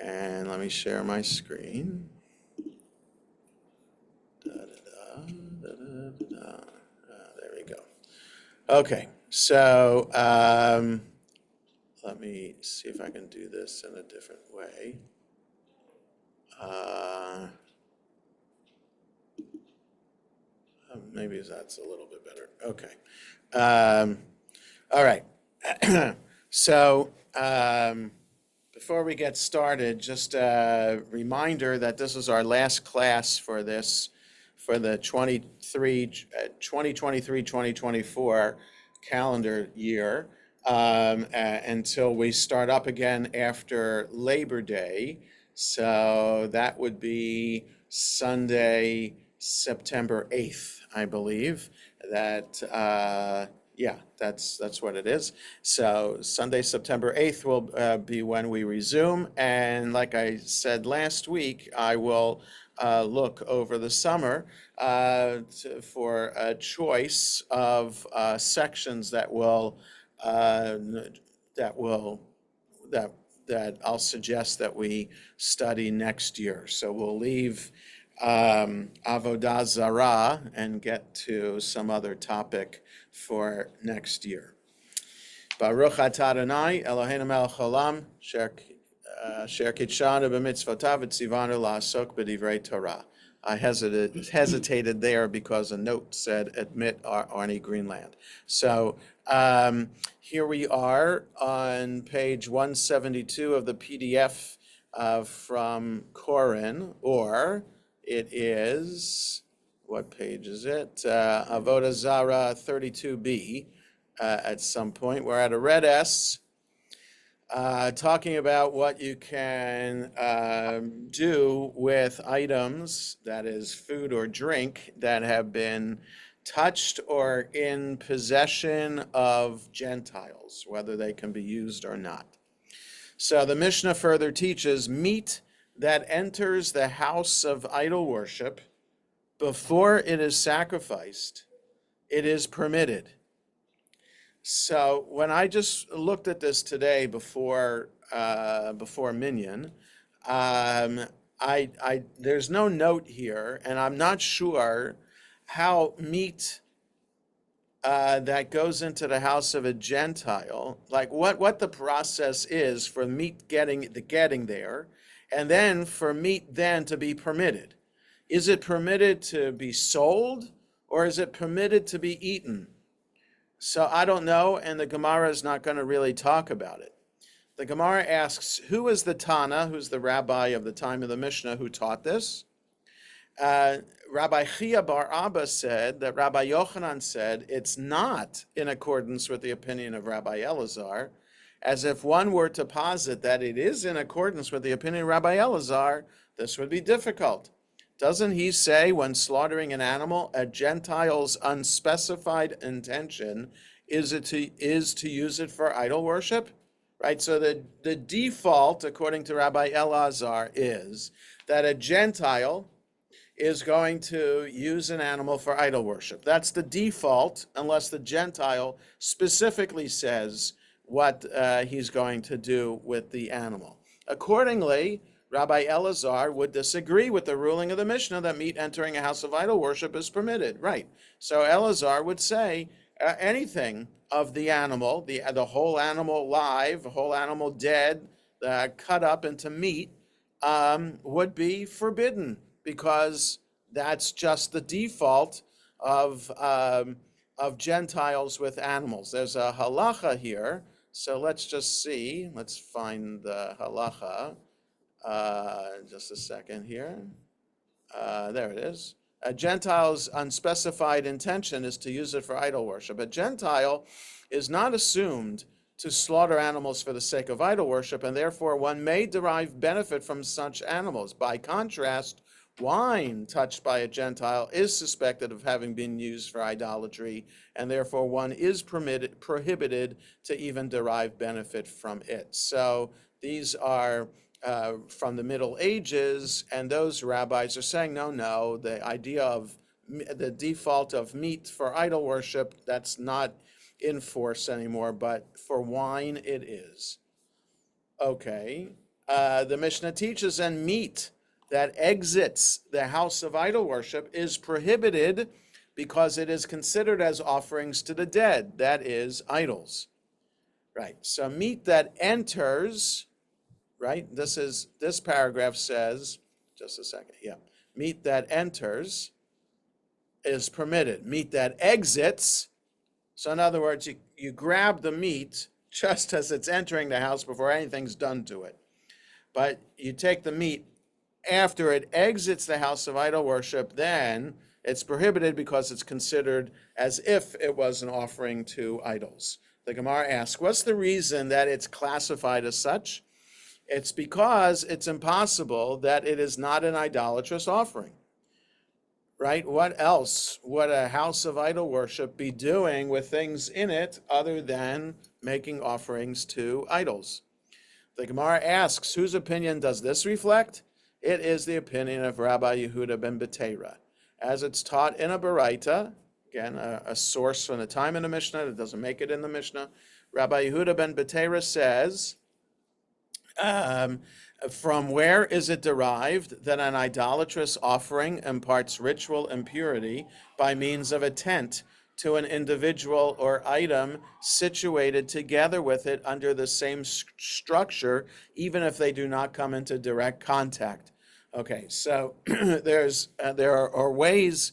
And let me share my screen. There we go. Okay, so let me see if I can do this in a different way. Maybe that's a little bit better. Okay. All right. So before we get started, just a reminder that this is our last class for the 2023-2024 calendar year until we start up again after Labor Day. So that would be Sunday, September 8th, I believe. That's what it is. So Sunday, September 8th will be when we resume. And like I said last week, I will look over the summer for a choice of sections that I'll suggest that we study next year. So we'll leave Avodah Zarah and get to some other topic for next year. Baruch atah Adonai Eloheinu melech haolam asher kitshanu b'mitzvotav v'tzivanu la'asok b'divrei Torah. I hesitated there because a note said admit Arnie Greenland. So here we are on page 172 of the PDF from Corin, or it is, what page is it? Avodah Zarah 32b at some point. We're at a red S, talking about what you can do with items, that is food or drink, that have been touched or in possession of Gentiles, whether they can be used or not. So the Mishnah further teaches meat that enters the house of idol worship before it is sacrificed, it is permitted. So when I just looked at this today before Minyan, there's no note here, and I'm not sure how meat that goes into the house of a Gentile, like what the process is for meat getting there, and then for meat then to be permitted. Is it permitted to be sold, or is it permitted to be eaten? So I don't know, and the Gemara is not going to really talk about it. The Gemara asks, who is the Tana, who's the rabbi of the time of the Mishnah, who taught this? Rabbi Chia bar Abba said that Rabbi Yochanan said it's not in accordance with the opinion of Rabbi Elazar, as if one were to posit that it is in accordance with the opinion of Rabbi Elazar, this would be difficult. Doesn't he say when slaughtering an animal, a Gentile's unspecified intention is to use it for idol worship? Right, so the default, according to Rabbi Elazar, is that a Gentile is going to use an animal for idol worship. That's the default, unless the Gentile specifically says what he's going to do with the animal. Accordingly, Rabbi Elazar would disagree with the ruling of the Mishnah that meat entering a house of idol worship is permitted. Right. So Elazar would say anything of the animal, the whole animal live, the whole animal dead, cut up into meat, would be forbidden, because that's just the default of Gentiles with animals. There's a halacha here, so let's just see. Let's find the halacha. Just a second here. There it is. A Gentile's unspecified intention is to use it for idol worship. A Gentile is not assumed to slaughter animals for the sake of idol worship, and therefore one may derive benefit from such animals. By contrast, wine touched by a Gentile is suspected of having been used for idolatry, and therefore one is prohibited to even derive benefit from it. So these are from the Middle Ages, and those rabbis are saying, no, the idea of the default of meat for idol worship, that's not in force anymore, but for wine it is. Okay, The Mishnah teaches, and meat that exits the house of idol worship is prohibited because it is considered as offerings to the dead, that is, idols. Right. So meat that enters, right? This paragraph says, just a second, yeah. Meat that enters is permitted. Meat that exits, so in other words, you grab the meat just as it's entering the house before anything's done to it. But you take the meat after it exits the house of idol worship, then it's prohibited because it's considered as if it was an offering to idols. The Gemara asks, what's the reason that it's classified as such? It's because it's impossible that it is not an idolatrous offering, right? What else would a house of idol worship be doing with things in it other than making offerings to idols? The Gemara asks, whose opinion does this reflect? It is the opinion of Rabbi Yehuda ben Betera. As it's taught in a Baraita, again, a source from the time in the Mishnah that doesn't make it in the Mishnah, Rabbi Yehuda ben Betera says, from where is it derived that an idolatrous offering imparts ritual impurity by means of a tent to an individual or item situated together with it under the same structure, even if they do not come into direct contact? Okay, so there are ways.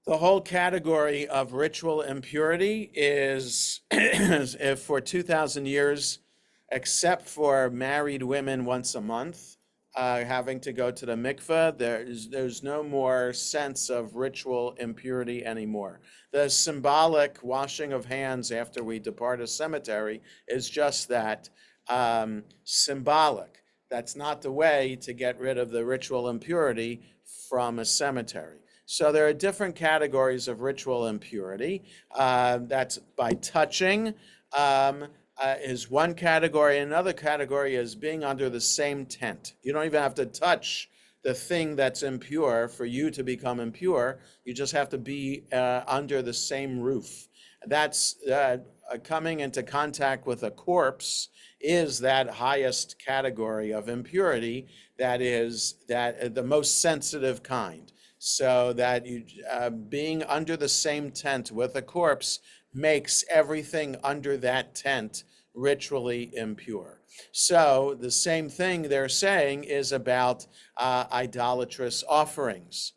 The whole category of ritual impurity is, if for 2,000 years, except for married women once a month, having to go to the mikveh, there's no more sense of ritual impurity anymore. The symbolic washing of hands after we depart a cemetery is just that, symbolic. That's not the way to get rid of the ritual impurity from a cemetery. So there are different categories of ritual impurity. That's by touching, is one category. Another category is being under the same tent. You don't even have to touch the thing that's impure for you to become impure. You just have to be under the same roof. That's coming into contact with a corpse is that highest category of impurity, that is the most sensitive kind. So that you being under the same tent with a corpse makes everything under that tent ritually impure. So the same thing they're saying is about idolatrous offerings.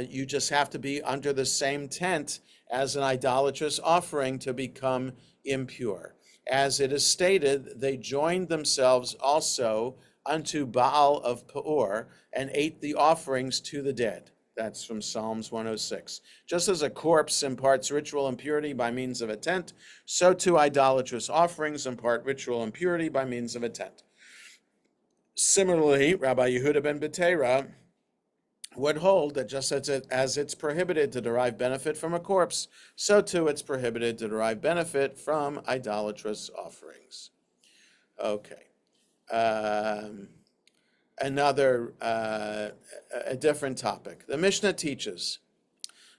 You just have to be under the same tent as an idolatrous offering to become impure. As it is stated, they joined themselves also unto Baal of Peor and ate the offerings to the dead. That's from Psalms 106. Just as a corpse imparts ritual impurity by means of a tent, so too idolatrous offerings impart ritual impurity by means of a tent. Similarly, Rabbi Yehuda ben Betera would hold that just as it's prohibited to derive benefit from a corpse, so too it's prohibited to derive benefit from idolatrous offerings. Okay. A different topic. The Mishnah teaches,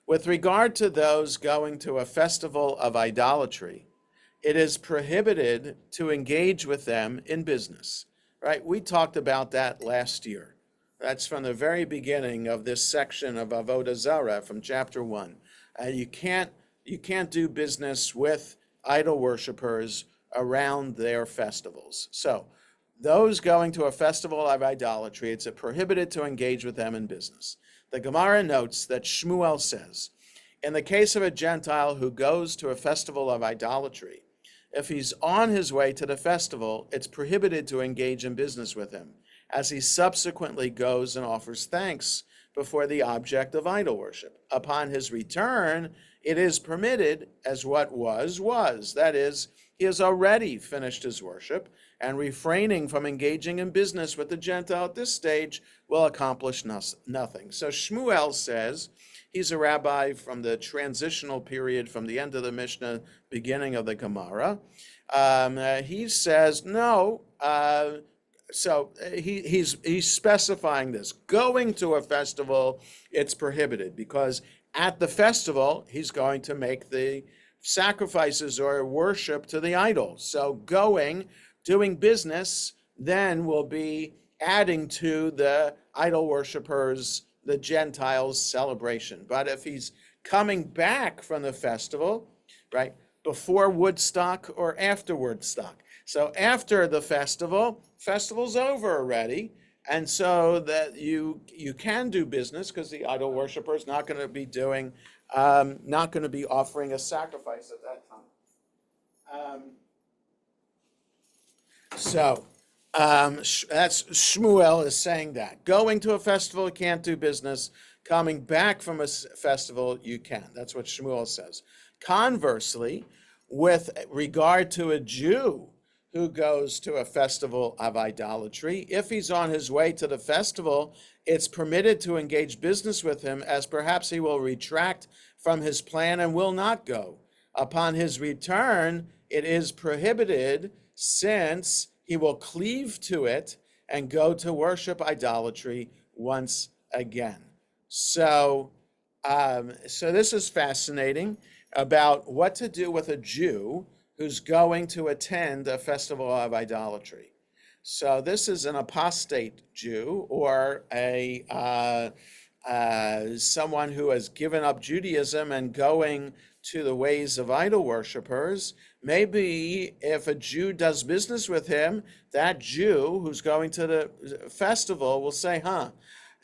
with regard to those going to a festival of idolatry, it is prohibited to engage with them in business. Right? We talked about that last year. That's from the very beginning of this section of Avodah Zarah from chapter 1. You can't do business with idol worshipers around their festivals. So those going to a festival of idolatry, it's prohibited to engage with them in business. The Gemara notes that Shmuel says, in the case of a Gentile who goes to a festival of idolatry, if he's on his way to the festival, it's prohibited to engage in business with him, as he subsequently goes and offers thanks before the object of idol worship. Upon his return, it is permitted as what was. That is, he has already finished his worship, and refraining from engaging in business with the Gentile at this stage will accomplish nothing. So Shmuel says, he's a rabbi from the transitional period from the end of the Mishnah, beginning of the Gemara. He says, no, so he's specifying this. Going to a festival, it's prohibited, because at the festival, he's going to make the sacrifices or worship to the idol. So doing business, then will be adding to the idol worshippers, the Gentiles' celebration. But if he's coming back from the festival, right, before Woodstock or after Woodstock. So after the festival's over already, and so that you can do business because the idol worshiper is not going to be doing, not going to be offering a sacrifice at that time. So that's Shmuel is saying that. Going to a festival, you can't do business. Coming back from a festival, you can. That's what Shmuel says. Conversely, with regard to a Jew who goes to a festival of idolatry, if he's on his way to the festival, it's permitted to engage business with him, as perhaps he will retract from his plan and will not go. Upon his return, it is prohibited, since he will cleave to it and go to worship idolatry once again. So this is fascinating about what to do with a Jew who's going to attend a festival of idolatry. So this is an apostate Jew, or someone who has given up Judaism and going to the ways of idol worshippers. Maybe if a Jew does business with him, that Jew who's going to the festival will say,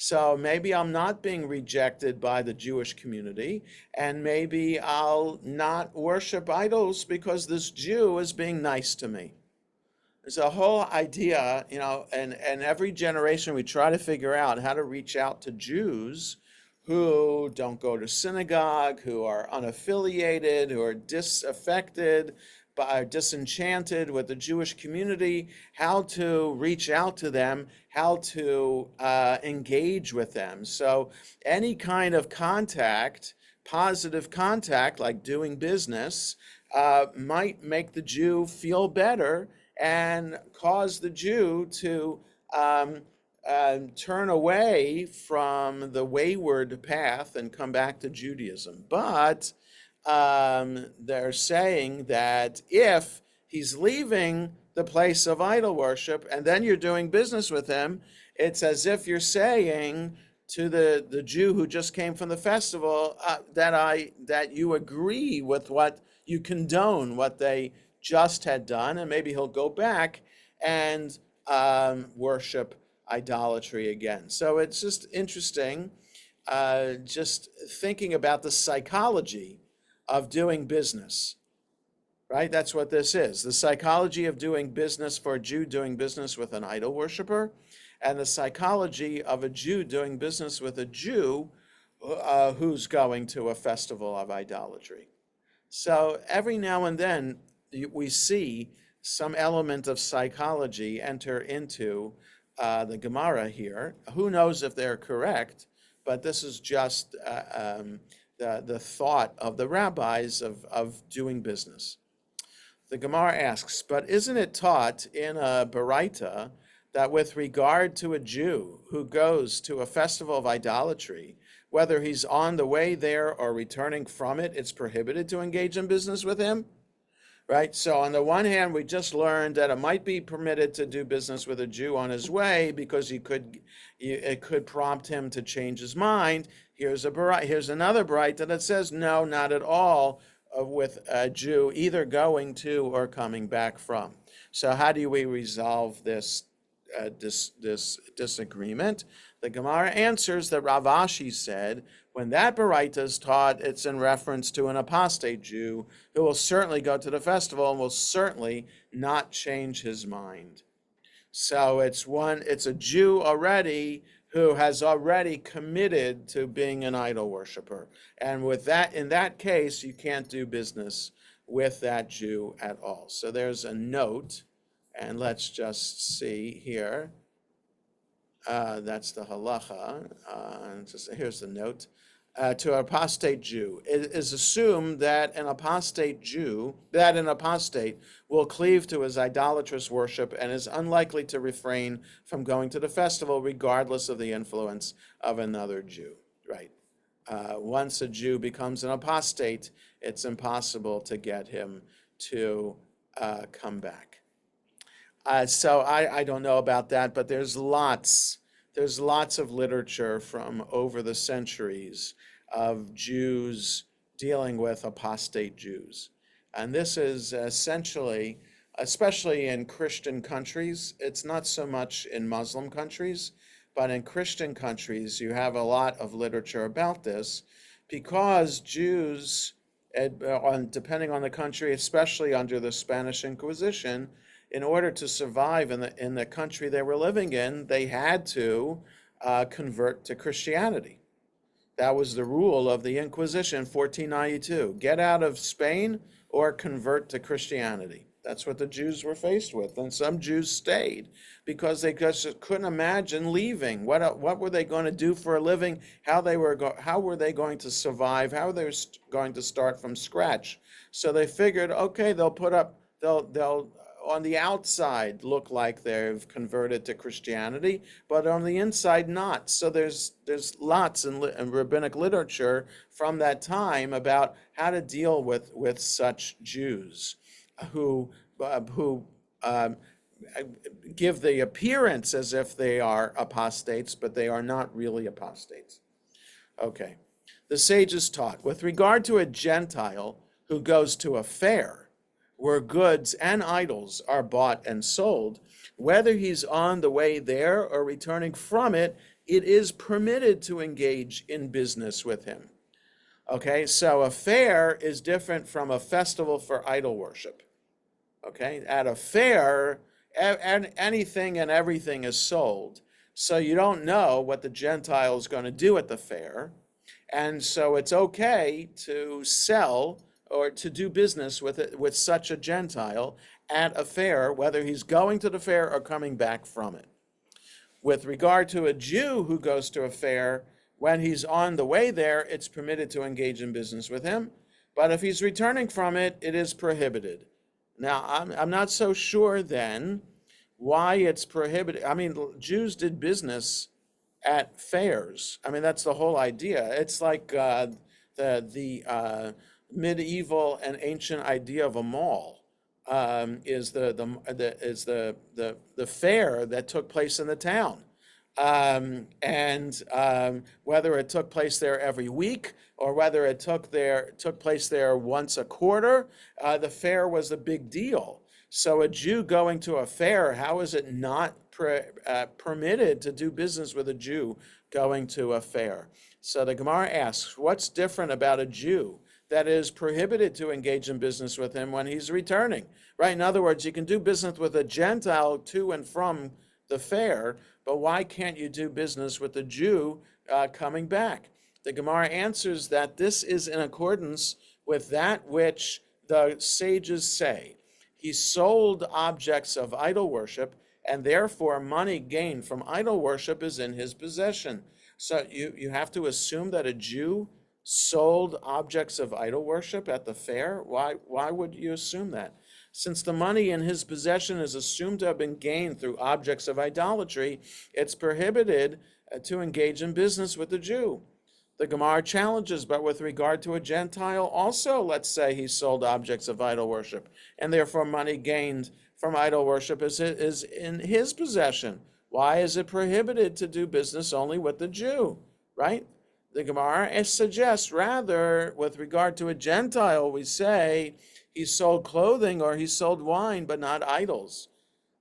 so maybe I'm not being rejected by the Jewish community, and maybe I'll not worship idols because this Jew is being nice to me. There's a whole idea, and every generation we try to figure out how to reach out to Jews who don't go to synagogue, who are unaffiliated, who are disaffected, disenchanted with the Jewish community, how to reach out to them, how to engage with them. So any kind of contact, positive contact, like doing business, might make the Jew feel better and cause the Jew to turn away from the wayward path and come back to Judaism. But they're saying that if he's leaving the place of idol worship and then you're doing business with him, it's as if you're saying to the Jew who just came from the festival that you agree with what you condone what they just had done, and maybe he'll go back and worship idolatry again. So it's just interesting, just thinking about the psychology of doing business, right? That's what this is. The psychology of doing business for a Jew doing business with an idol worshiper, and the psychology of a Jew doing business with a Jew who's going to a festival of idolatry. So every now and then we see some element of psychology enter into the Gemara here. Who knows if they're correct, but this is just the thought of the rabbis of doing business. The Gemara asks, but isn't it taught in a Baraita that with regard to a Jew who goes to a festival of idolatry, whether he's on the way there or returning from it, it's prohibited to engage in business with him? Right? So on the one hand, we just learned that it might be permitted to do business with a Jew on his way because it could prompt him to change his mind. Here's another Baraita that says, no, not at all, with a Jew either going to or coming back from. So how do we resolve this disagreement? The Gemara answers that Rav Ashi said, when that Baraita is taught, it's in reference to an apostate Jew who will certainly go to the festival and will certainly not change his mind. So it's a Jew already who has already committed to being an idol worshiper. And in that case, you can't do business with that Jew at all. So there's a note, and let's just see here. That's the halacha. Here's the note. To an apostate Jew, it is assumed that an apostate will cleave to his idolatrous worship and is unlikely to refrain from going to the festival regardless of the influence of another Jew. Right? Once a Jew becomes an apostate, it's impossible to get him to come back. So I don't know about that, but there's lots of literature from over the centuries of Jews dealing with apostate Jews. And this is essentially, especially in Christian countries, it's not so much in Muslim countries, but in Christian countries, you have a lot of literature about this because Jews, depending on the country, especially under the Spanish Inquisition, in order to survive in the country they were living in, they had to convert to Christianity. That was the rule of the Inquisition, 1492. Get out of Spain or convert to Christianity. That's what the Jews were faced with. And some Jews stayed because they just couldn't imagine leaving. What were they going to do for a living? How were they going to survive? How were they going to start from scratch? So they figured, okay, they'll on the outside look like they've converted to Christianity, but on the inside not. So there's lots in rabbinic literature from that time about how to deal with such Jews who um, give the appearance as if they are apostates, but they are not really apostates. Okay. The sages taught, with regard to a Gentile who goes to a fair where goods and idols are bought and sold, whether he's on the way there or returning from it, it is permitted to engage in business with him. Okay, so a fair is different from a festival for idol worship. Okay, at a fair, anything and everything is sold. So you don't know what the Gentile is going to do at the fair. And so it's okay to sell or to do business with such a Gentile at a fair, whether he's going to the fair or coming back from it. With regard to a Jew who goes to a fair, when he's on the way there, it's permitted to engage in business with him. But if he's returning from it, it is prohibited. Now, I'm not so sure then why it's prohibited. I mean, Jews did business at fairs. I mean, that's the whole idea. It's like the medieval and ancient idea of a mall is the fair that took place in the town. Whether it took place there every week or whether it took place there once a quarter, the fair was a big deal. So a Jew going to a fair, how is it not permitted to do business with a Jew going to a fair? So the Gemara asks, what's different about a Jew that is prohibited to engage in business with him when he's returning? Right? In other words, you can do business with a Gentile to and from the fair, but why can't you do business with the Jew coming back? The Gemara answers that this is in accordance with that which the sages say. He sold objects of idol worship, and therefore money gained from idol worship is in his possession. So you have to assume that a Jew sold objects of idol worship at the fair? Why would you assume that? Since the money in his possession is assumed to have been gained through objects of idolatry, it's prohibited to engage in business with the Jew. The Gemara challenges, but with regard to a Gentile, also, let's say he sold objects of idol worship, and therefore money gained from idol worship is in his possession. Why is it prohibited to do business only with the Jew, right? The Gemara suggests, rather, with regard to a Gentile, we say he sold clothing or he sold wine, but not idols.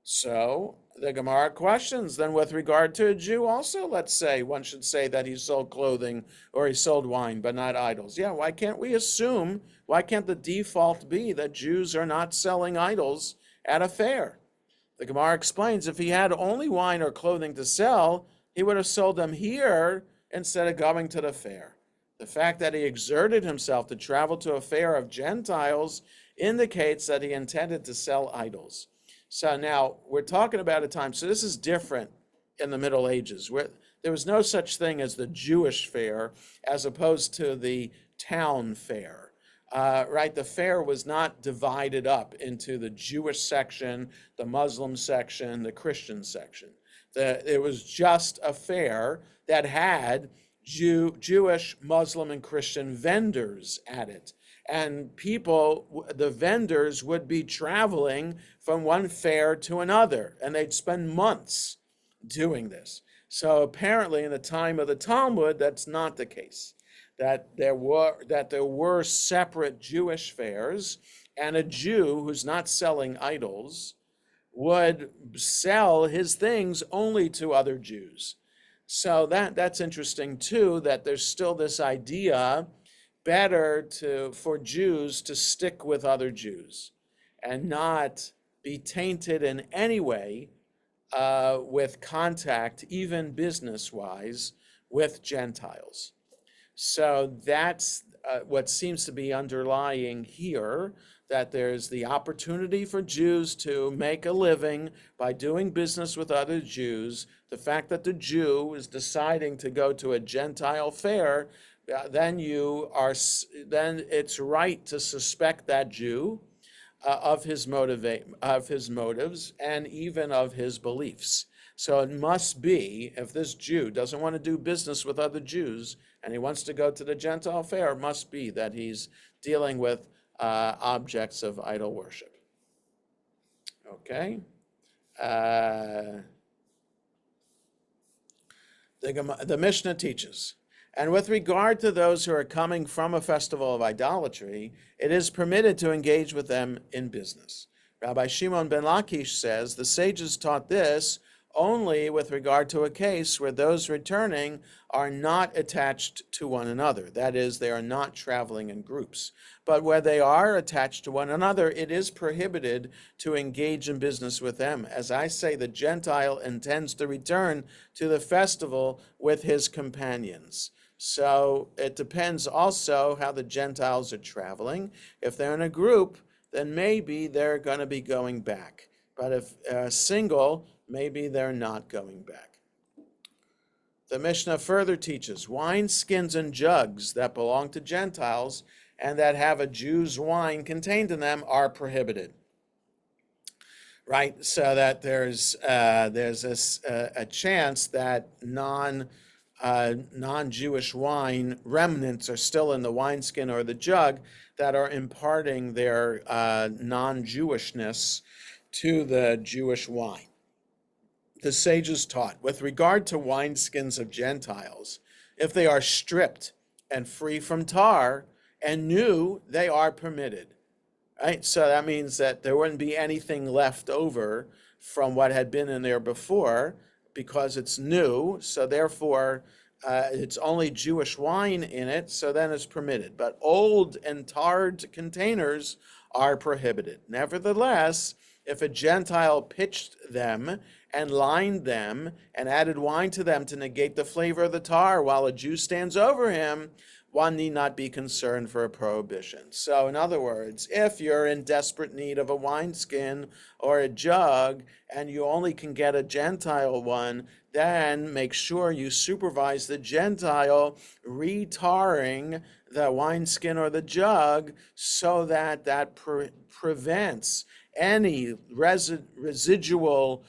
So the Gemara questions, then with regard to a Jew also, let's say, one should say that he sold clothing or he sold wine, but not idols. Yeah, why can't the default be that Jews are not selling idols at a fair? The Gemara explains, if he had only wine or clothing to sell, he would have sold them here instead of going to the fair. The fact that he exerted himself to travel to a fair of Gentiles indicates that he intended to sell idols. So now we're talking about a time, so this is different in the Middle Ages, where there was no such thing as the Jewish fair as opposed to the town fair. Right, the fair was not divided up into the Jewish section, the Muslim section, the Christian section. It was just a fair that had Jewish, Muslim, and Christian vendors at it. And people, the vendors would be traveling from one fair to another, and they'd spend months doing this. So apparently, in the time of the Talmud, that's not the case. That there were separate Jewish fairs, and a Jew who's not selling idols would sell his things only to other Jews. So that's interesting too, that there's still this idea better for Jews to stick with other Jews and not be tainted in any way with contact, even business wise, with Gentiles. So that's what seems to be underlying here, that there's the opportunity for Jews to make a living by doing business with other Jews. The fact that the Jew is deciding to go to a Gentile fair, then it's right to suspect that Jew of his motives and even of his beliefs. So it must be, if this Jew doesn't want to do business with other Jews and he wants to go to the Gentile fair, it must be that he's dealing with objects of idol worship. Okay. The Mishnah teaches, and with regard to those who are coming from a festival of idolatry, it is permitted to engage with them in business. Rabbi Shimon ben Lakish says the sages taught this only with regard to a case where those returning are not attached to one another. That is, they are not traveling in groups. But where they are attached to one another, it is prohibited to engage in business with them. As I say, the Gentile intends to return to the festival with his companions. So it depends also how the Gentiles are traveling. If they're in a group, then maybe they're going to be going back. But if single, maybe they're not going back. The Mishnah further teaches wine skins and jugs that belong to Gentiles and that have a Jew's wine contained in them are prohibited. Right, so that there's a chance that non-Jewish wine remnants are still in the wineskin or the jug that are imparting their non-Jewishness to the Jewish wine. The sages taught, with regard to wineskins of Gentiles, if they are stripped and free from tar and new, they are permitted. Right? So that means that there wouldn't be anything left over from what had been in there before because it's new. So therefore, it's only Jewish wine in it, so then it's permitted. But old and tarred containers are prohibited. Nevertheless, if a Gentile pitched them and lined them and added wine to them to negate the flavor of the tar while a Jew stands over him, one need not be concerned for a prohibition. So in other words, if you're in desperate need of a wineskin or a jug and you only can get a Gentile one, then make sure you supervise the Gentile retarring the wineskin or the jug so that prevents any residual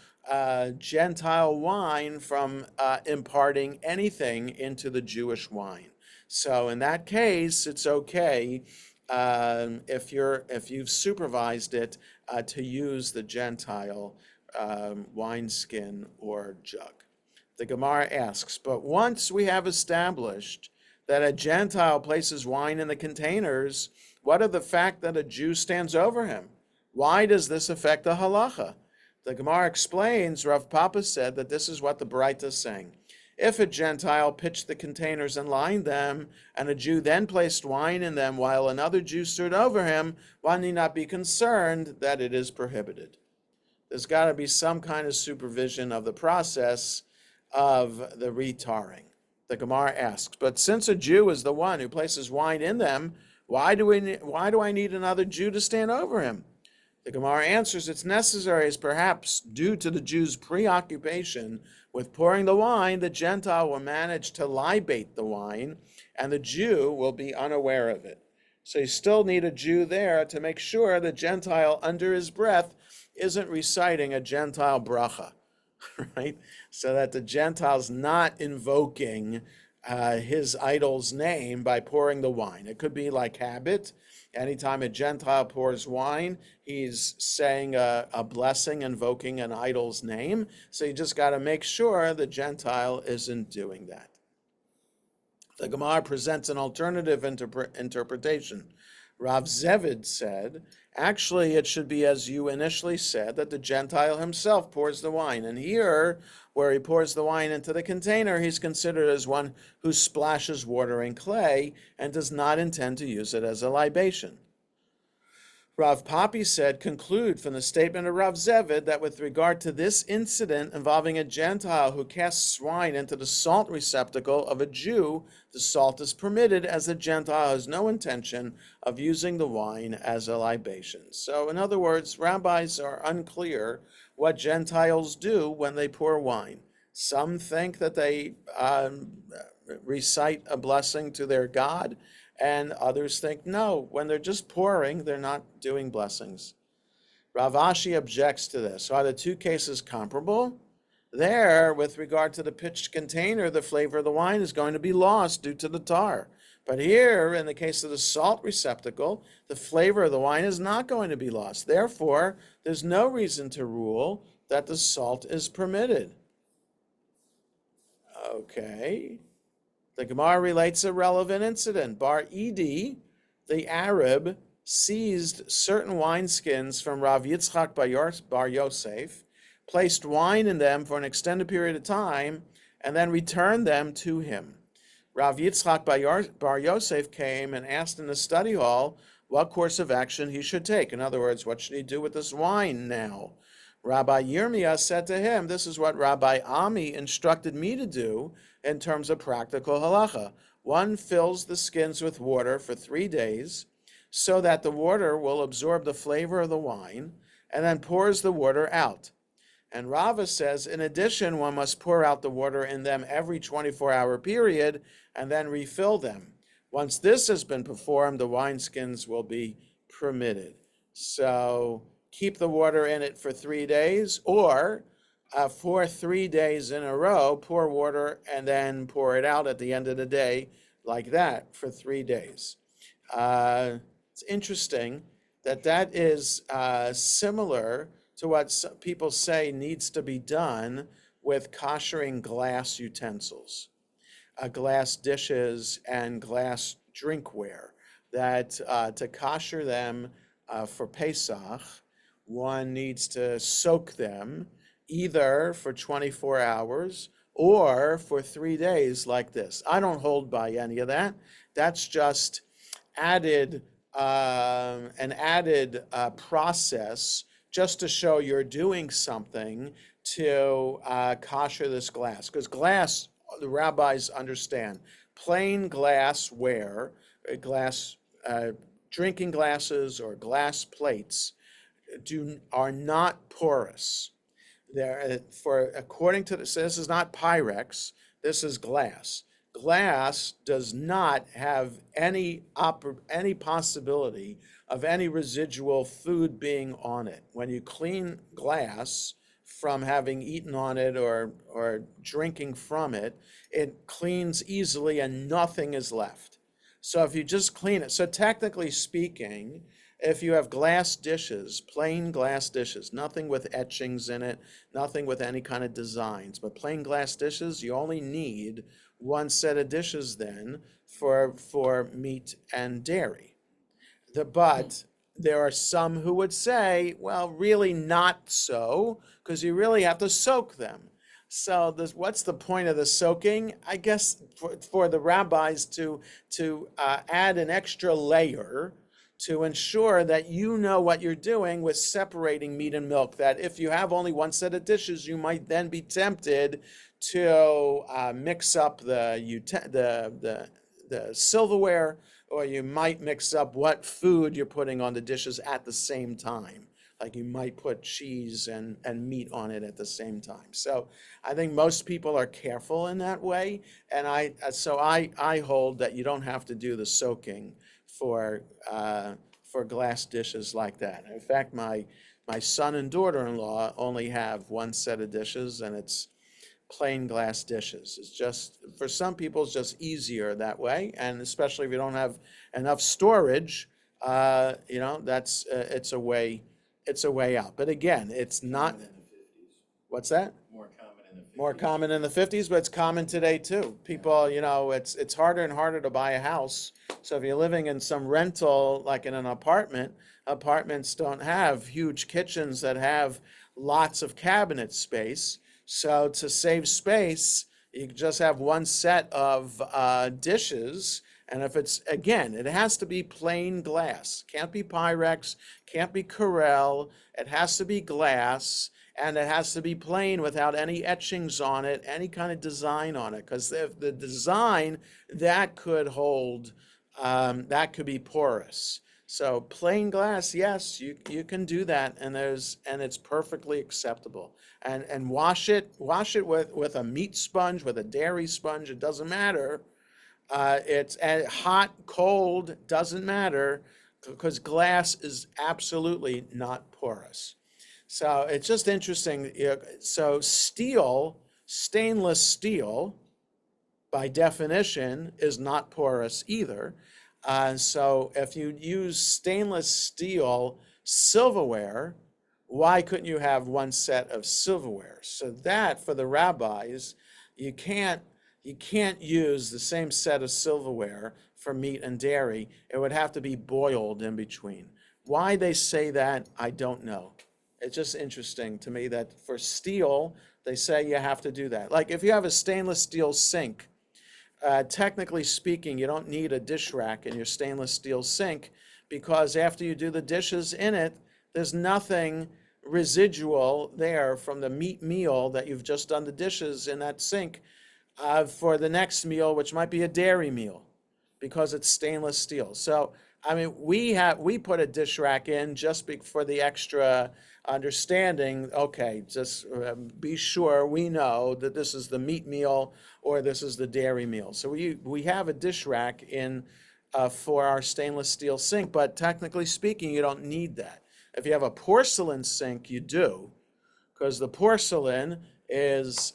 Gentile wine from imparting anything into the Jewish wine. So in that case, it's okay if you've supervised it to use the Gentile wineskin or jug. The Gemara asks, but once we have established that a Gentile places wine in the containers, what of the fact that a Jew stands over him? Why does this affect the halacha? The Gemara explains, Rav Papa said that this is what the Braita is saying. If a Gentile pitched the containers and lined them, and a Jew then placed wine in them while another Jew stood over him, one need not be concerned that it is prohibited. There's got to be some kind of supervision of the process of the retarring. The Gemara asks, but since a Jew is the one who places wine in them, why do I need another Jew to stand over him? The Gemara answers it's necessary as perhaps due to the Jew's preoccupation with pouring the wine, the Gentile will manage to libate the wine, and the Jew will be unaware of it. So you still need a Jew there to make sure the Gentile under his breath isn't reciting a Gentile bracha, right? So that the Gentile's not invoking his idol's name by pouring the wine. It could be like habit. Anytime a Gentile pours wine, he's saying a blessing, invoking an idol's name. So you just got to make sure the Gentile isn't doing that. The Gemara presents an alternative interpretation. Rav Zevid said, actually, it should be as you initially said, that the Gentile himself pours the wine. And here, where he pours the wine into the container, he's considered as one who splashes water in clay and does not intend to use it as a libation. Rav Papi said, conclude from the statement of Rav Zevid that with regard to this incident involving a Gentile who casts wine into the salt receptacle of a Jew, the salt is permitted as the Gentile has no intention of using the wine as a libation. So in other words, rabbis are unclear what Gentiles do when they pour wine. Some think that they recite a blessing to their God, and others think, no, when they're just pouring, they're not doing blessings. Rav Ashi objects to this. Are the two cases comparable? There, with regard to the pitched container, the flavor of the wine is going to be lost due to the tar. But here, in the case of the salt receptacle, the flavor of the wine is not going to be lost. Therefore, there's no reason to rule that the salt is permitted. Okay. The Gemara relates a relevant incident. Bar Idi, the Arab, seized certain wineskins from Rav Yitzchak Bar Yosef, placed wine in them for an extended period of time, and then returned them to him. Rav Yitzchak Bar Yosef came and asked in the study hall what course of action he should take. In other words, what should he do with this wine now? Rabbi Yirmiyah said to him, this is what Rabbi Ami instructed me to do in terms of practical halacha. One fills the skins with water for 3 days so that the water will absorb the flavor of the wine and then pours the water out. And Rava says, in addition, one must pour out the water in them every 24-hour period and then refill them. Once this has been performed, the wineskins will be permitted. So keep the water in it for 3 days, or for 3 days in a row, pour water and then pour it out at the end of the day, like that, for 3 days. It's interesting that is similar to what people say needs to be done with koshering glass utensils, glass dishes and glass drinkware, that to kosher them for Pesach, one needs to soak them either for 24 hours or for 3 days like this. I don't hold by any of that. That's just an added process just to show you're doing something to kosher this glass. Because glass, the rabbis understand, plain glassware, glass drinking glasses or glass plates, are not porous. According to this, this is not Pyrex, this is glass. Glass does not have any possibility of any residual food being on it. When you clean glass from having eaten on it or drinking from it, it cleans easily and nothing is left. So if you just clean it, so technically speaking, if you have glass dishes, plain glass dishes, nothing with etchings in it, nothing with any kind of designs, but plain glass dishes, you only need one set of dishes then for meat and dairy. But there are some who would say, well, really not so, because you really have to soak them. So what's the point of the soaking? I guess for the rabbis to add an extra layer to ensure that you know what you're doing with separating meat and milk, that if you have only one set of dishes, you might then be tempted to mix up the silverware, or you might mix up what food you're putting on the dishes at the same time. Like you might put cheese and meat on it at the same time. So I think most people are careful in that way. And I hold that you don't have to do the soaking for glass dishes like that. In fact, my son and daughter-in-law only have one set of dishes, and it's plain glass dishes. It's just, for some people, it's just easier that way. And especially if you don't have enough storage, that's it's a way out. But again, it's not. Common in the 50s. What's that? More common in the More 50s. common in the 50s, but it's common today too. People, it's harder and harder to buy a house. So if you're living in some rental, like in an apartment, apartments don't have huge kitchens that have lots of cabinet space. So to save space, you just have one set of dishes. And if it's, again, it has to be plain glass. Can't be Pyrex, can't be Corel. It has to be glass, and it has to be plain without any etchings on it, any kind of design on it. Because if the design, that could hold, that could be porous. So plain glass, yes, you can do that, and it's perfectly acceptable. And wash it with a meat sponge, with a dairy sponge. It doesn't matter. It's hot, cold, doesn't matter, because glass is absolutely not porous. So it's just interesting. So stainless steel, by definition, is not porous either. So if you use stainless steel silverware, why couldn't you have one set of silverware? So that, for the rabbis, you can't you can't use the same set of silverware for meat and dairy. It would have to be boiled in between. Why they say that, I don't know. It's just interesting to me that for steel, they say you have to do that. Like if you have a stainless steel sink, technically speaking, you don't need a dish rack in your stainless steel sink, because after you do the dishes in it, there's nothing residual there from the meat meal that you've just done the dishes in that sink for the next meal, which might be a dairy meal, because it's stainless steel. So, I mean, we put a dish rack in just for the extra understanding. Okay, just be sure we know that this is the meat meal or this is the dairy meal. So we have a dish rack in for our stainless steel sink, but technically speaking, you don't need that. If you have a porcelain sink, you do, because the porcelain is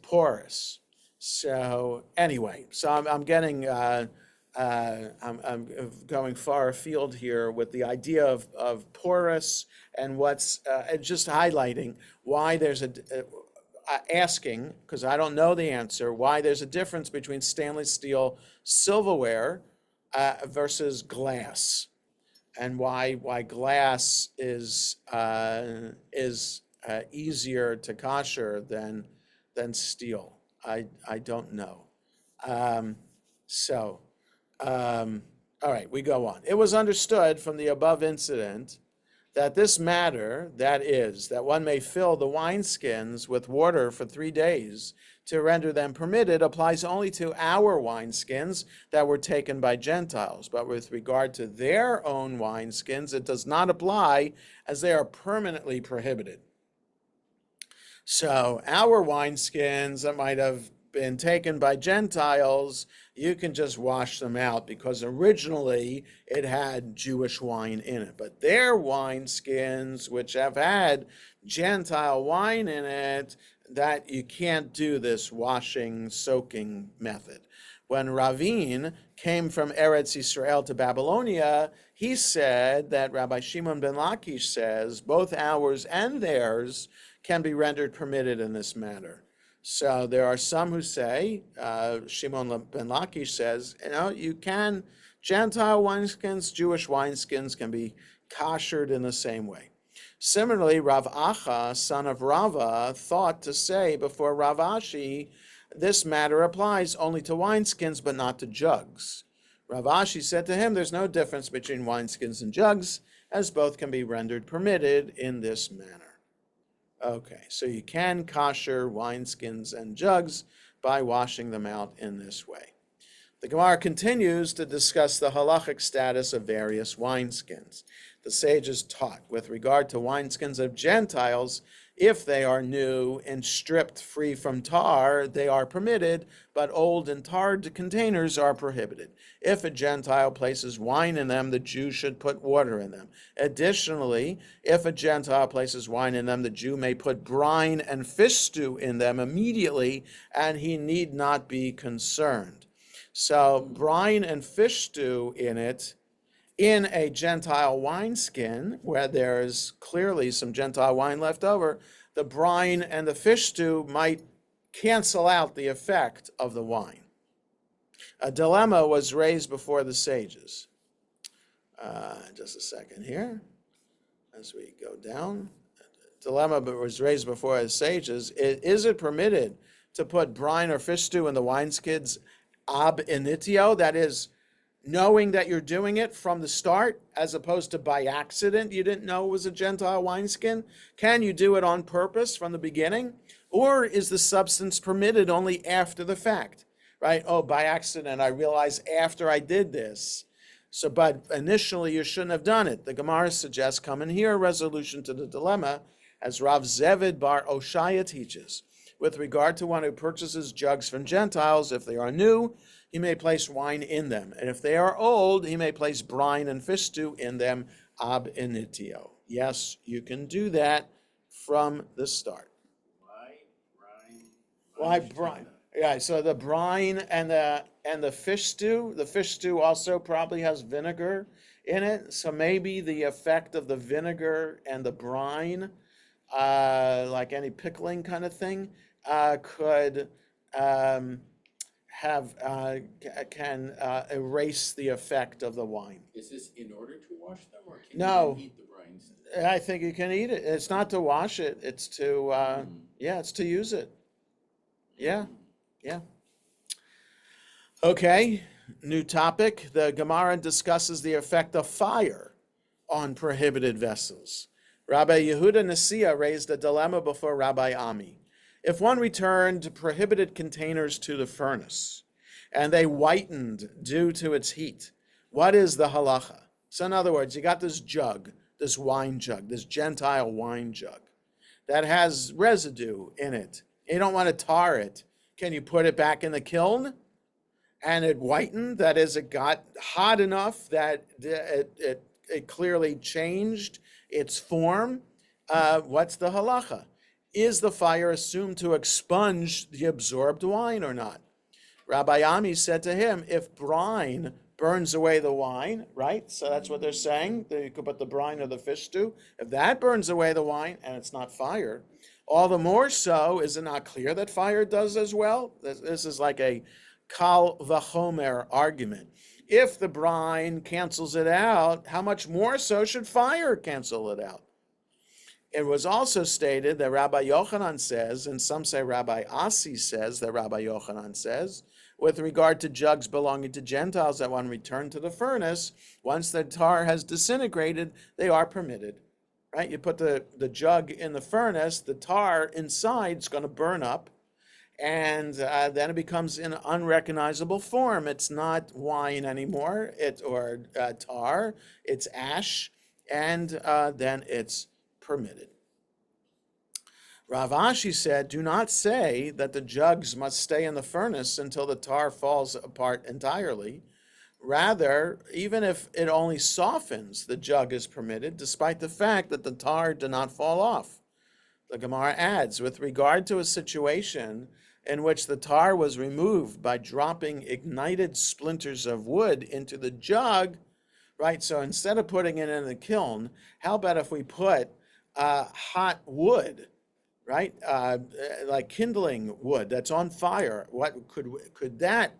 porous. So anyway, so I'm getting I'm going far afield here with the idea of porous, and what's just highlighting why there's asking, because I don't know the answer, why there's a difference between stainless steel silverware versus glass, and why glass is easier to kosher than steel. I don't know. Um, so, all right, we go on. It was understood from the above incident that this matter, that is, that one may fill the wineskins with water for 3 days to render them permitted, applies only to our wineskins that were taken by Gentiles. But with regard to their own wineskins, it does not apply, as they are permanently prohibited. So our wineskins that might have been taken by Gentiles, you can just wash them out, because originally it had Jewish wine in it. But their wineskins, which have had Gentile wine in it, that you can't do this washing, soaking method. When Ravin came from Eretz Yisrael to Babylonia, he said that Rabbi Shimon ben Lakish says both ours and theirs can be rendered permitted in this matter. So there are some who say, Shimon ben Lakish says, you can, Gentile wineskins, Jewish wineskins can be koshered in the same way. Similarly, Rav Acha, son of Rava, thought to say before Rav Ashi, this matter applies only to wineskins, but not to jugs. Rav Ashi said to him, there's no difference between wineskins and jugs, as both can be rendered permitted in this manner. Okay, so you can kosher wineskins and jugs by washing them out in this way. The Gemara continues to discuss the halachic status of various wineskins. The sages taught with regard to wineskins of Gentiles, if they are new and stripped free from tar, they are permitted, but old and tarred containers are prohibited. If a Gentile places wine in them, the Jew should put water in them. Additionally, if a Gentile places wine in them, the Jew may put brine and fish stew in them immediately, and he need not be concerned. So brine and fish stew in it in a Gentile wineskin, where there's clearly some Gentile wine left over, the brine and the fish stew might cancel out the effect of the wine. A dilemma was raised before the sages. Just a second here, as we go down. Dilemma was raised before the sages. Is it permitted to put brine or fish stew in the wineskins ab initio? That is, knowing that you're doing it from the start, as opposed to by accident, you didn't know it was a Gentile wineskin? Can you do it on purpose from the beginning? Or is the substance permitted only after the fact, right? Oh, by accident, I realized after I did this. So, but initially you shouldn't have done it. The Gemara suggests, come in here, a resolution to the dilemma, as Rav Zevid bar Oshaya teaches. With regard to one who purchases jugs from Gentiles, if they are new, he may place wine in them. And if they are old, he may place brine and fish stew in them ab initio. Yes, you can do that from the start. Why brine? Yeah, so the brine and the fish stew also probably has vinegar in it. So maybe the effect of the vinegar and the brine, like any pickling kind of thing, could can erase the effect of the wine. Is this in order to wash them, or can No. you then eat the brines? I think you can eat it. It's not to wash it. It's to it's to use it. Yeah. Yeah. Okay. New topic. The Gemara discusses the effect of fire on prohibited vessels. Rabbi Yehuda Nasiya raised a dilemma before Rabbi Ami. If one returned prohibited containers to the furnace and they whitened due to its heat, what is the halacha? So in other words, you got this jug, this wine jug, this Gentile wine jug that has residue in it. You don't want to tar it. Can you put it back in the kiln and it whitened? That is, it got hot enough that it clearly changed its form. What's the halacha? Is the fire assumed to expunge the absorbed wine or not? Rabbi Ami said to him, if brine burns away the wine, right? So that's what they're saying. You could put the brine or the fish stew. If that burns away the wine and it's not fire, all the more so, is it not clear that fire does as well? This is like a kal vachomer argument. If the brine cancels it out, how much more so should fire cancel it out? It was also stated that Rabbi Yochanan says, and some say Rabbi Asi says that Rabbi Yochanan says, with regard to jugs belonging to Gentiles that one returned to the furnace, once the tar has disintegrated, they are permitted. Right? You put the jug in the furnace, the tar inside is going to burn up, and then it becomes in an unrecognizable form. It's not wine anymore, or tar, it's ash, and then it's permitted. Rav Ashi said, do not say that the jugs must stay in the furnace until the tar falls apart entirely. Rather, even if it only softens, the jug is permitted, despite the fact that the tar did not fall off. The Gemara adds, with regard to a situation in which the tar was removed by dropping ignited splinters of wood into the jug, right? So instead of putting it in the kiln, how about if we put hot wood, right? Like kindling wood that's on fire. What could that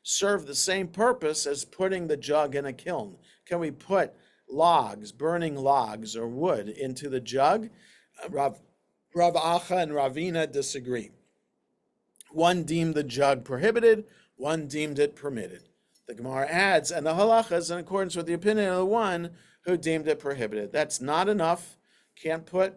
serve the same purpose as putting the jug in a kiln? Can we put logs, burning logs or wood into the jug? Rav Acha and Ravina disagree. One deemed the jug prohibited, one deemed it permitted. The Gemara adds, and the halacha is in accordance with the opinion of the one who deemed it prohibited. That's not enough. Can't put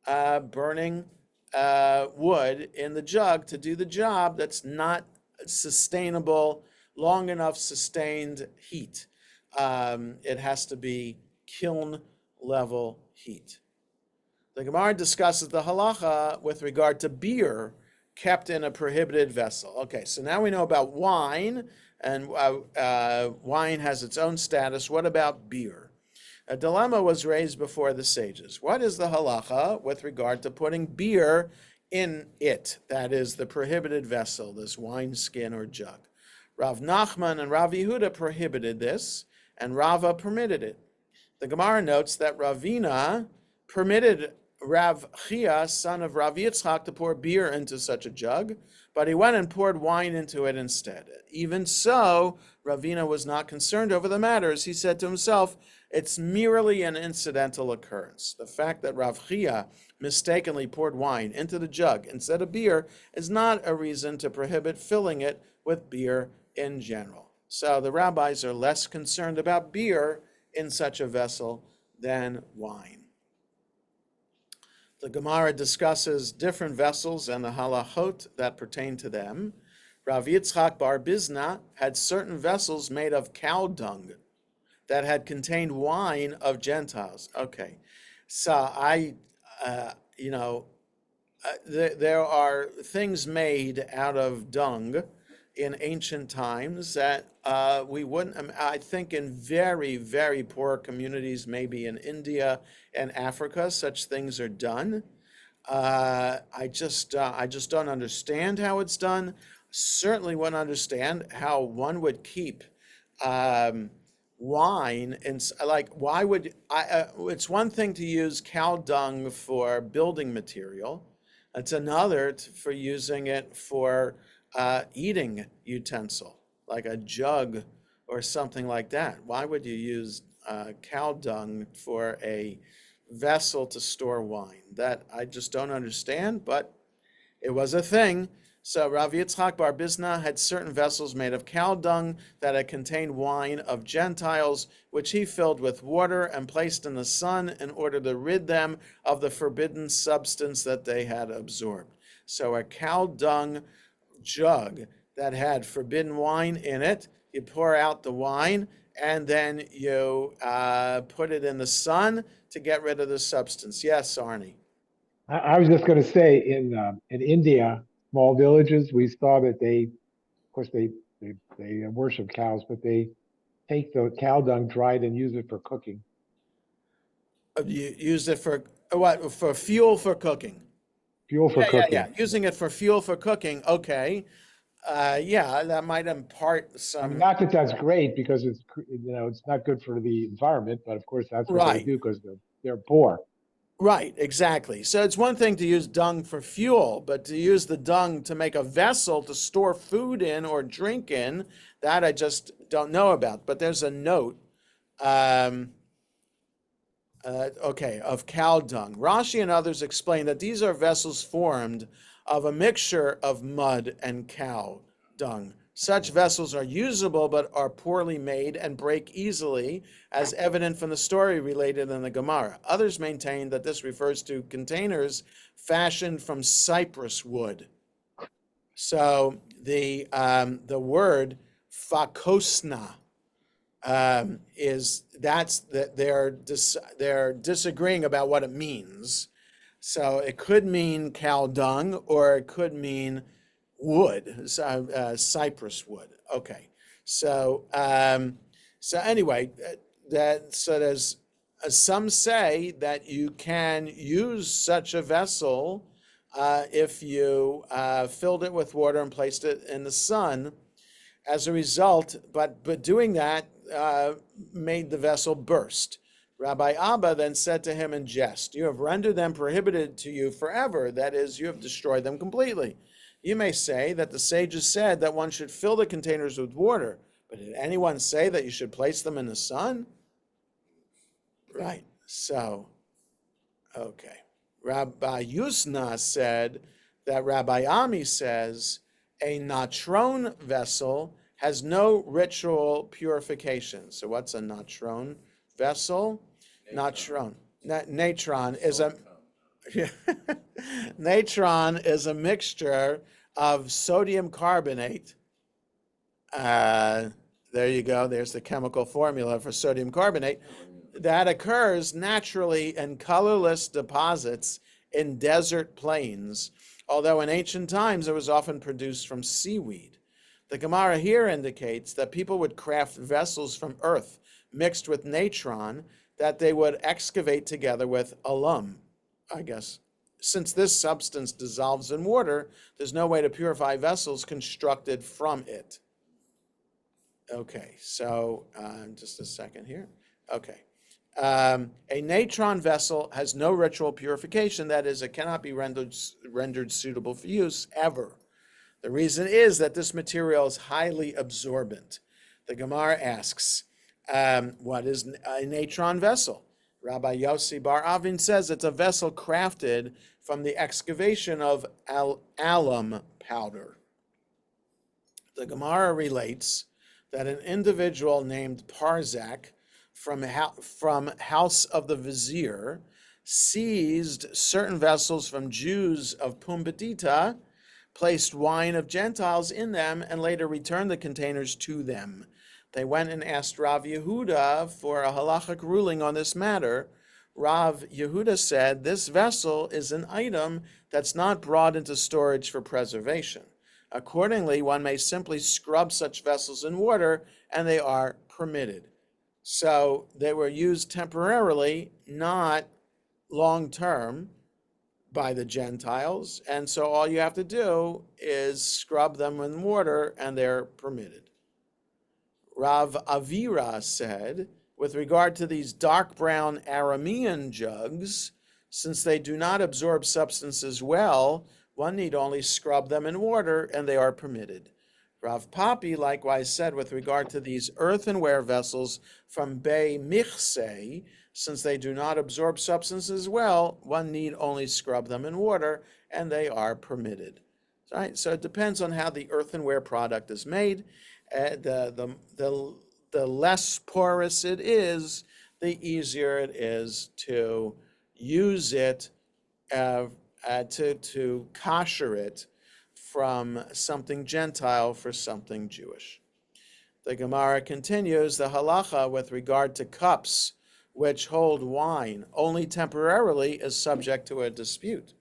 burning wood in the jug to do the job. That's not sustainable, long enough sustained heat. It has to be kiln level heat. The Gemara discusses the halacha with regard to beer kept in a prohibited vessel. Okay, so now we know about wine, and wine has its own status. What about beer? A dilemma was raised before the sages. What is the halacha with regard to putting beer in it? That is the prohibited vessel, this wine skin or jug. Rav Nachman and Rav Yehuda prohibited this, and Rava permitted it. The Gemara notes that Ravina permitted Rav Chia, son of Rav Yitzchak, to pour beer into such a jug, but he went and poured wine into it instead. Even so, Ravina was not concerned over the matter, as he said to himself, it's merely an incidental occurrence. The fact that Rav Chia mistakenly poured wine into the jug instead of beer is not a reason to prohibit filling it with beer in general. So the rabbis are less concerned about beer in such a vessel than wine. The Gemara discusses different vessels and the halachot that pertain to them. Rav Yitzchak bar Bizna had certain vessels made of cow dung that had contained wine of Gentiles. Okay, so there are things made out of dung in ancient times that we wouldn't, I think in very, very poor communities, maybe in India and Africa, such things are done. I just don't understand how it's done. Certainly wouldn't understand how one would keep wine and like why would it's one thing to use cow dung for building material. It's another for using it for eating utensil, like a jug or something like that. Why would you use cow dung for a vessel to store wine? That I just don't understand, but it was a thing. So Rav Yitzchak bar Bizna had certain vessels made of cow dung that had contained wine of Gentiles, which he filled with water and placed in the sun in order to rid them of the forbidden substance that they had absorbed. So a cow dung jug that had forbidden wine in it, you pour out the wine, and then you put it in the sun to get rid of the substance. Yes, Arnie. I was just going to say in India, small villages, we saw that of course, they worship cows, but they take the cow dung dried and use it for cooking. You use it for what? For fuel for cooking. Fuel for Yeah. cooking. Using it for fuel for cooking. Okay. Yeah, that might impart I mean, some. not that that's great because it's not good for the environment, but of course that's what they Right. do because they're poor. Right, exactly. So it's one thing to use dung for fuel, but to use the dung to make a vessel to store food in or drink in, that I just don't know about. But there's a note, of cow dung. Rashi and others explain that these are vessels formed of a mixture of mud and cow dung. Such vessels are usable but are poorly made and break easily, as evident from the story related in the Gemara. Others maintain that this refers to containers fashioned from cypress wood. So the word fakosna is that's that they're disagreeing about what it means. So it could mean cow dung, or it could mean wood, cypress wood. Okay, so anyway, there's some say that you can use such a vessel if you filled it with water and placed it in the sun. As a result, but doing that made the vessel burst. Rabbi Abba then said to him in jest, "You have rendered them prohibited to you forever. That is, you have destroyed them completely. You may say that the sages said that one should fill the containers with water, but did anyone say that you should place them in the sun?" Right. So, okay. Rabbi Yusna said that Rabbi Ami says a natron vessel has no ritual purification. So what's a natron vessel? Natron. Natron is a natron is a mixture of sodium carbonate. There you go. There's the chemical formula for sodium carbonate that occurs naturally in colorless deposits in desert plains, although in ancient times it was often produced from seaweed. The Gemara here indicates that people would craft vessels from earth mixed with natron that they would excavate together with alum, I guess. Since this substance dissolves in water, there's no way to purify vessels constructed from it. Okay, so just a second here. Okay. A natron vessel has no ritual purification. That is, it cannot be rendered suitable for use ever. The reason is that this material is highly absorbent. The Gemara asks, what is a natron vessel? Rabbi Yossi Bar Avin says it's a vessel crafted from the excavation of alum powder. The Gemara relates that an individual named Parzak from House of the Vizier seized certain vessels from Jews of Pumbedita, placed wine of Gentiles in them, and later returned the containers to them. They went and asked Rav Yehuda for a halachic ruling on this matter. Rav Yehuda said, this vessel is an item that's not brought into storage for preservation. Accordingly, one may simply scrub such vessels in water, and they are permitted. So they were used temporarily, not long-term, by the Gentiles, and so all you have to do is scrub them in water, and they're permitted. Rav Avira said, with regard to these dark brown Aramean jugs, since they do not absorb substances well, one need only scrub them in water, and they are permitted. Rav Papi likewise said, with regard to these earthenware vessels from Bei Michse, since they do not absorb substances well, one need only scrub them in water, and they are permitted. Right? So it depends on how the earthenware product is made. The less porous it is, the easier it is to use it, to kosher it from something Gentile for something Jewish. The Gemara continues, the halacha with regard to cups which hold wine only temporarily is subject to a dispute.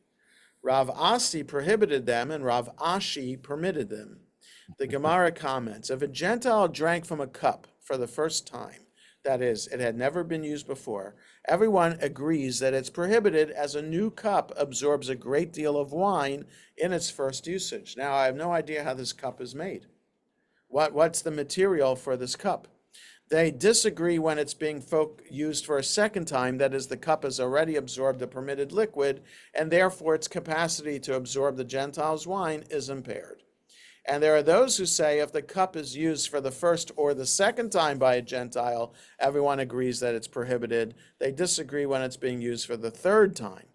Rav Asi prohibited them and Rav Ashi permitted them. The Gemara comments, if a Gentile drank from a cup for the first time, that is, it had never been used before, everyone agrees that it's prohibited as a new cup absorbs a great deal of wine in its first usage. Now, I have no idea how this cup is made. What's the material for this cup? They disagree when it's being used for a second time, that is, the cup has already absorbed the permitted liquid, and therefore its capacity to absorb the Gentile's wine is impaired. And there are those who say if the cup is used for the first or the second time by a Gentile, everyone agrees that it's prohibited. They disagree when it's being used for the third time.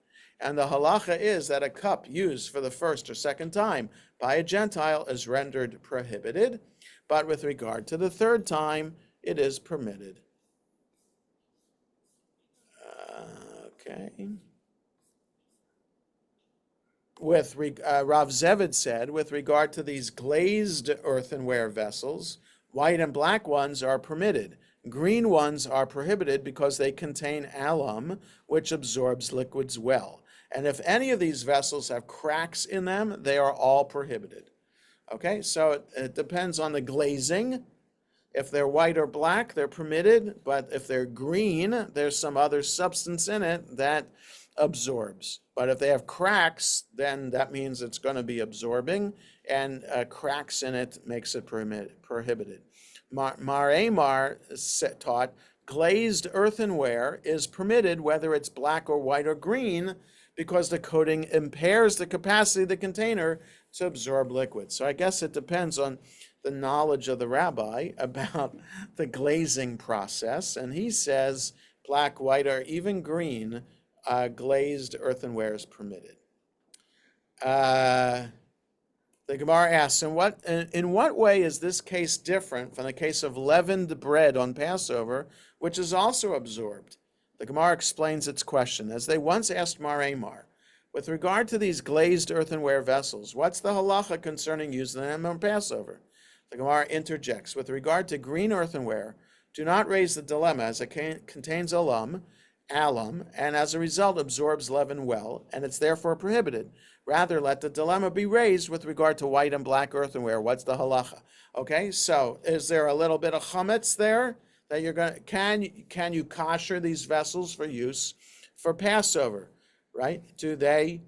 And the halacha is that a cup used for the first or second time by a Gentile is rendered prohibited, but with regard to the third time, it is permitted. Okay. Rav Zevid said, with regard to these glazed earthenware vessels, white and black ones are permitted. Green ones are prohibited because they contain alum, which absorbs liquids well. And if any of these vessels have cracks in them, they are all prohibited. Okay, so it depends on the glazing. If they're white or black, they're permitted, but if they're green, there's some other substance in it that absorbs. But if they have cracks, then that means it's going to be absorbing, and cracks in it makes it prohibited. Mar Amar taught glazed earthenware is permitted whether it's black or white or green because the coating impairs the capacity of the container to absorb liquid. So I guess it depends on the knowledge of the rabbi about the glazing process. And he says black, white, or even green glazed earthenware is permitted. The Gemara asks, in what way is this case different from the case of leavened bread on Passover, which is also absorbed? The Gemara explains its question. As they once asked Mar Amar, with regard to these glazed earthenware vessels, what's the halacha concerning using them on Passover? The Gemara interjects, with regard to green earthenware, do not raise the dilemma as it contains alum, and as a result absorbs leaven well, and it's therefore prohibited. Rather, let the dilemma be raised with regard to white and black earthenware. What's the halacha? Okay, so is there a little bit of chametz there that you're going to, can you kosher these vessels for use for Passover, right? Do they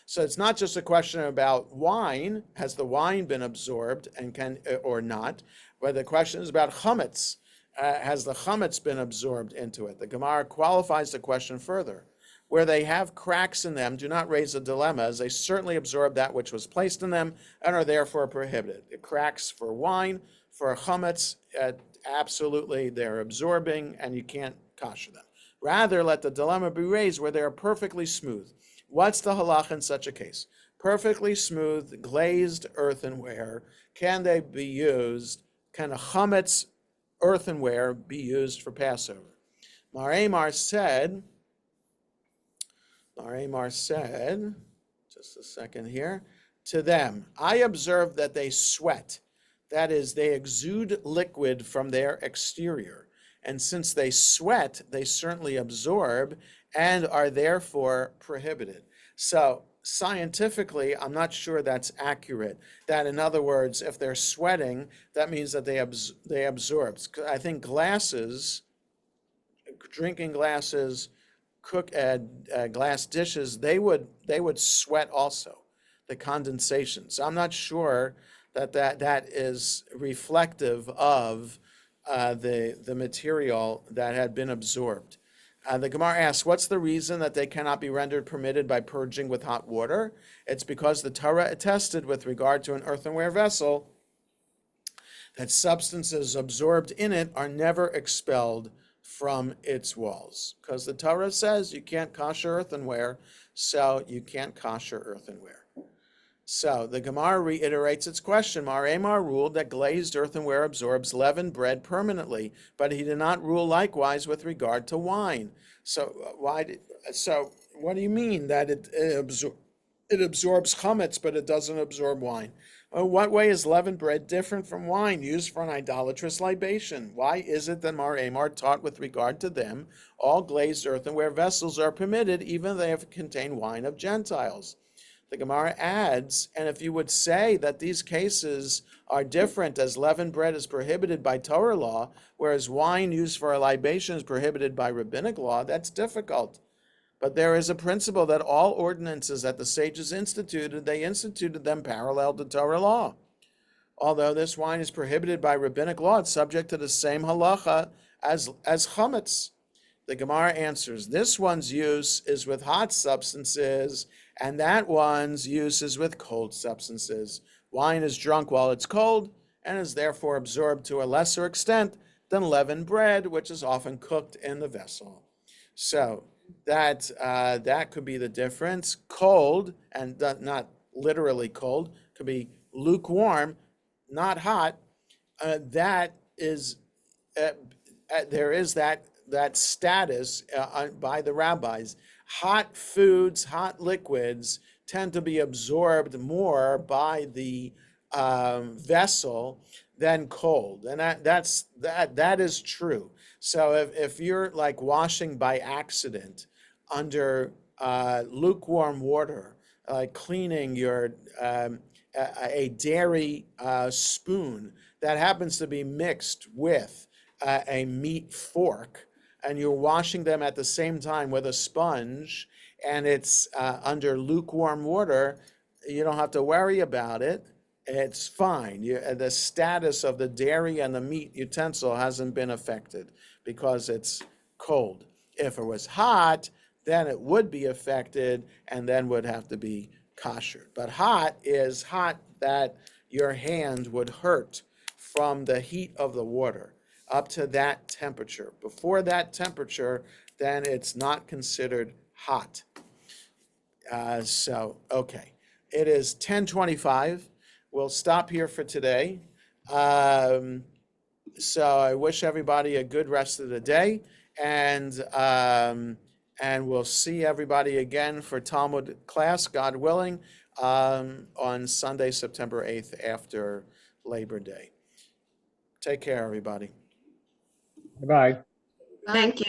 so it's not just a question about wine. Has the wine been absorbed and can or not? But the question is about chametz. Has the chametz been absorbed into it? The Gemara qualifies the question further. Where they have cracks in them, do not raise a dilemma, as they certainly absorb that which was placed in them and are therefore prohibited. The cracks for wine, for chametz, absolutely they're absorbing, and you can't kosher them. Rather, let the dilemma be raised where they are perfectly smooth. What's the halach in such a case? Perfectly smooth, glazed earthenware, can they be used? Can a chametz earthenware be used for Passover? Mar Amar said, just a second here, to them, I observed that they sweat. That is, they exude liquid from their exterior. And since they sweat, they certainly absorb and are therefore prohibited. So scientifically, I'm not sure that's accurate. That, in other words, if they're sweating, that means that they absorb. I think glasses, drinking glasses, glass dishes, they would sweat also, the condensation. So I'm not sure that is reflective of the material that had been absorbed. The Gemara asks, what's the reason that they cannot be rendered permitted by purging with hot water? It's because the Torah attested with regard to an earthenware vessel that substances absorbed in it are never expelled from its walls. Because the Torah says you can't kosher earthenware, so you can't kosher earthenware. So the Gemara reiterates its question. Mar Amar ruled that glazed earthenware absorbs leavened bread permanently, but he did not rule likewise with regard to wine. So what do you mean that it absorbs chametz, but it doesn't absorb wine? What way is leavened bread different from wine used for an idolatrous libation? Why is it that Mar Amar taught with regard to them, all glazed earthenware vessels are permitted, even if they have contained wine of Gentiles? The Gemara adds, and if you would say that these cases are different, as leavened bread is prohibited by Torah law, whereas wine used for a libation is prohibited by rabbinic law, that's difficult. But there is a principle that all ordinances that the sages instituted, they instituted them parallel to Torah law. Although this wine is prohibited by rabbinic law, it's subject to the same halacha as chametz. The Gemara answers, this one's use is with hot substances, and that one's use is with cold substances. Wine is drunk while it's cold, and is therefore absorbed to a lesser extent than leavened bread, which is often cooked in the vessel. So that could be the difference. Cold, and not literally cold, could be lukewarm, not hot. That is, there is that status by the rabbis. Hot foods, hot liquids tend to be absorbed more by the vessel than cold, and that is true. So if you're like washing by accident under lukewarm water, like cleaning your a dairy spoon that happens to be mixed with a meat fork, and you're washing them at the same time with a sponge, and it's under lukewarm water, you don't have to worry about it. It's fine. The status of the dairy and the meat utensil hasn't been affected because it's cold. If it was hot, then it would be affected and then would have to be kosher. But hot is hot that your hand would hurt from the heat of the water up to that temperature. Before that temperature, then it's not considered hot. Okay. It is 10:25. We'll stop here for today. So I wish everybody a good rest of the day, and we'll see everybody again for Talmud class, God willing, on Sunday, September 8th after Labor Day. Take care, everybody. Bye-bye. Thank you.